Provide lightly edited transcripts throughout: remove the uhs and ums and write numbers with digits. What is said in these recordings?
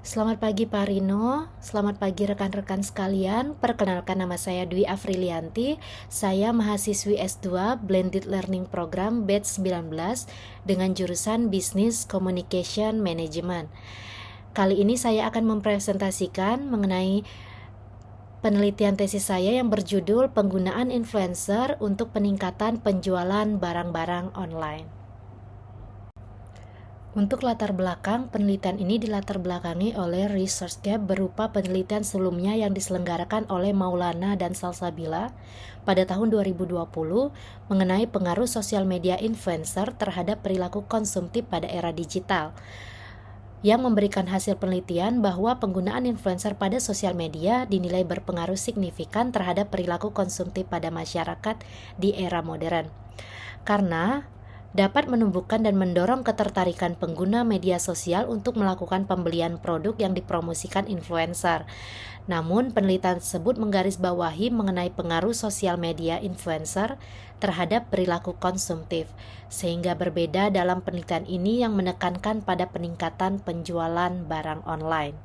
Selamat pagi Pak Rino, selamat pagi rekan-rekan sekalian. Perkenalkan, nama saya Dwi Afrilianti. Saya mahasiswi S2 Blended Learning Program Batch 19 dengan jurusan Business Communication Management. Kali ini saya akan mempresentasikan mengenai penelitian tesis saya yang berjudul Penggunaan Influencer untuk Peningkatan Penjualan Barang-barang Online. Untuk latar belakang, penelitian ini dilatar belakangi oleh ResearchGap berupa penelitian sebelumnya yang diselenggarakan oleh Maulana dan Salsabila pada tahun 2020 mengenai pengaruh sosial media influencer terhadap perilaku konsumtif pada era digital, yang memberikan hasil penelitian bahwa penggunaan influencer pada sosial media dinilai berpengaruh signifikan terhadap perilaku konsumtif pada masyarakat di era modern. Karena dapat menumbuhkan dan mendorong ketertarikan pengguna media sosial untuk melakukan pembelian produk yang dipromosikan influencer. Namun, penelitian tersebut menggarisbawahi mengenai pengaruh sosial media influencer terhadap perilaku konsumtif, sehingga berbeda dalam penelitian ini yang menekankan pada peningkatan penjualan barang online.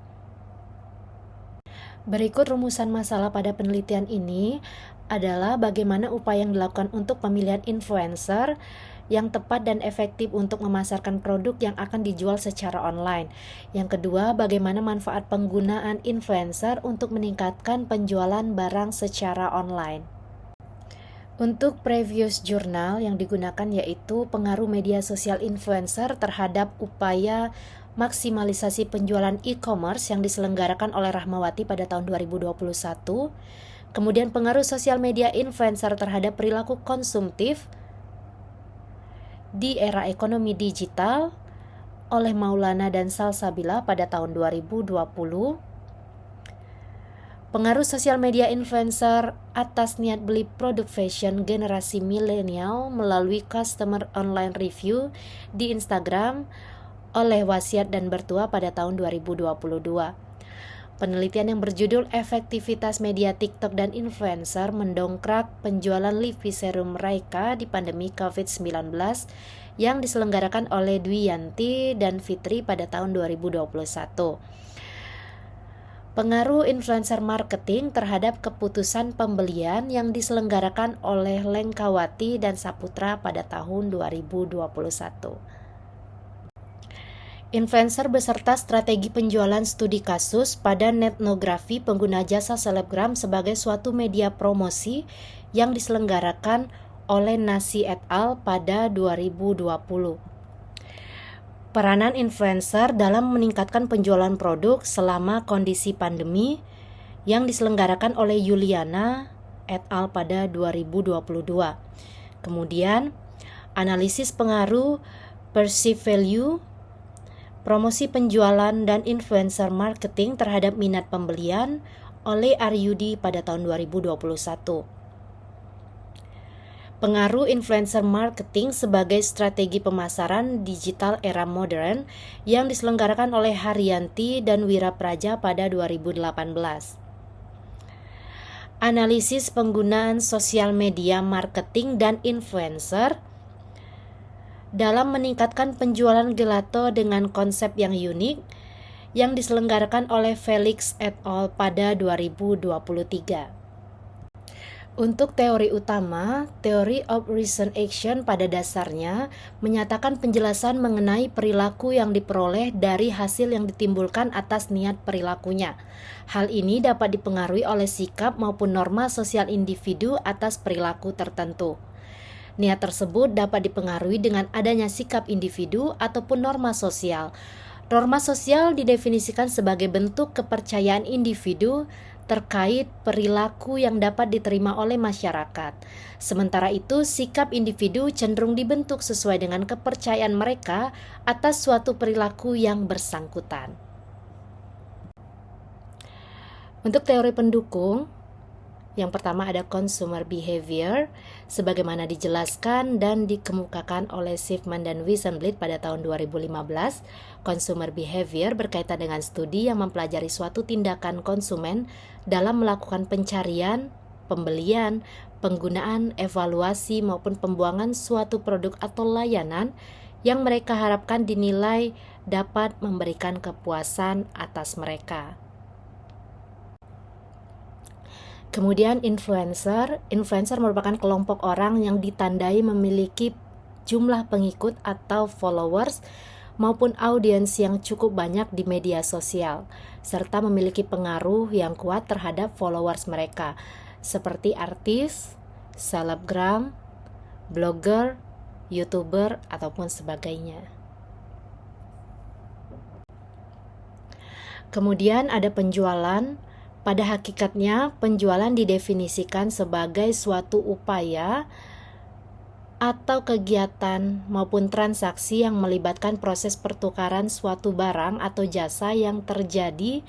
Berikut rumusan masalah pada penelitian ini adalah bagaimana upaya yang dilakukan untuk pemilihan influencer yang tepat dan efektif untuk memasarkan produk yang akan dijual secara online. Yang kedua, bagaimana manfaat penggunaan influencer untuk meningkatkan penjualan barang secara online. Untuk previous jurnal yang digunakan yaitu pengaruh media sosial influencer terhadap upaya maksimalisasi penjualan e-commerce yang diselenggarakan oleh Rahmawati pada tahun 2021. Kemudian pengaruh sosial media influencer terhadap perilaku konsumtif di era ekonomi digital oleh Maulana dan Salsabila pada tahun 2020. Pengaruh sosial media influencer atas niat beli produk fashion generasi milenial melalui customer online review di Instagram oleh Wasiat dan Bertua pada tahun 2022. Penelitian yang berjudul Efektivitas Media TikTok dan Influencer Mendongkrak Penjualan Livi Serum Raika di Pandemi COVID-19 yang diselenggarakan oleh Dwi Yanti dan Fitri pada tahun 2021. Pengaruh influencer marketing terhadap keputusan pembelian yang diselenggarakan oleh Lengkawati dan Saputra pada tahun 2021. Influencer beserta strategi penjualan studi kasus pada netnografi pengguna jasa selebgram sebagai suatu media promosi yang diselenggarakan oleh Nasi et al. Pada 2020. Peranan influencer dalam meningkatkan penjualan produk selama kondisi pandemi yang diselenggarakan oleh Yuliana et al. Pada 2022. Kemudian, analisis pengaruh perceived value, promosi penjualan dan influencer marketing terhadap minat pembelian oleh Aryudi pada tahun 2021. Pengaruh influencer marketing sebagai strategi pemasaran digital era modern yang diselenggarakan oleh Haryanti dan Wirapraja pada 2018. Analisis penggunaan sosial media marketing dan influencer dalam meningkatkan penjualan gelato dengan konsep yang unik yang diselenggarakan oleh Felix et al. Pada 2023. Untuk teori utama, Theory of Recent Action pada dasarnya menyatakan penjelasan mengenai perilaku yang diperoleh dari hasil yang ditimbulkan atas niat perilakunya. Hal ini dapat dipengaruhi oleh sikap maupun norma sosial individu atas perilaku tertentu. Niat tersebut dapat dipengaruhi dengan adanya sikap individu ataupun norma sosial. Norma sosial didefinisikan sebagai bentuk kepercayaan individu terkait perilaku yang dapat diterima oleh masyarakat. Sementara itu, sikap individu cenderung dibentuk sesuai dengan kepercayaan mereka atas suatu perilaku yang bersangkutan. Untuk teori pendukung, yang pertama ada consumer behavior, sebagaimana dijelaskan dan dikemukakan oleh Schiffman dan Wiesenblit pada tahun 2015. Consumer behavior berkaitan dengan studi yang mempelajari suatu tindakan konsumen dalam melakukan pencarian, pembelian, penggunaan, evaluasi maupun pembuangan suatu produk atau layanan yang mereka harapkan dinilai dapat memberikan kepuasan atas mereka. Kemudian influencer merupakan kelompok orang yang ditandai memiliki jumlah pengikut atau followers maupun audiens yang cukup banyak di media sosial, serta memiliki pengaruh yang kuat terhadap followers mereka, seperti artis, selebgram, blogger, YouTuber, ataupun sebagainya. Kemudian ada penjualan. Pada hakikatnya, penjualan didefinisikan sebagai suatu upaya atau kegiatan maupun transaksi yang melibatkan proses pertukaran suatu barang atau jasa yang terjadi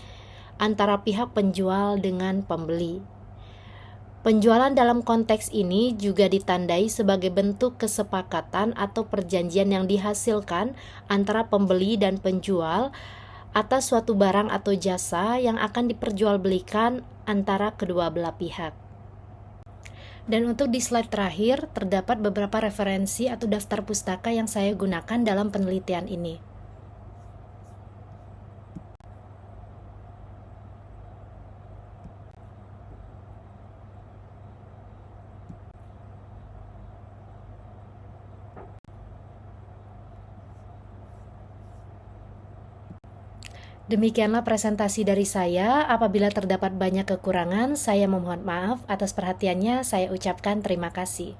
antara pihak penjual dengan pembeli. Penjualan dalam konteks ini juga ditandai sebagai bentuk kesepakatan atau perjanjian yang dihasilkan antara pembeli dan penjual atas suatu barang atau jasa yang akan diperjualbelikan antara kedua belah pihak. Dan untuk di slide terakhir, terdapat beberapa referensi atau daftar pustaka yang saya gunakan dalam penelitian ini. Demikianlah presentasi dari saya. Apabila terdapat banyak kekurangan, saya memohon maaf. Atas perhatiannya, saya ucapkan terima kasih.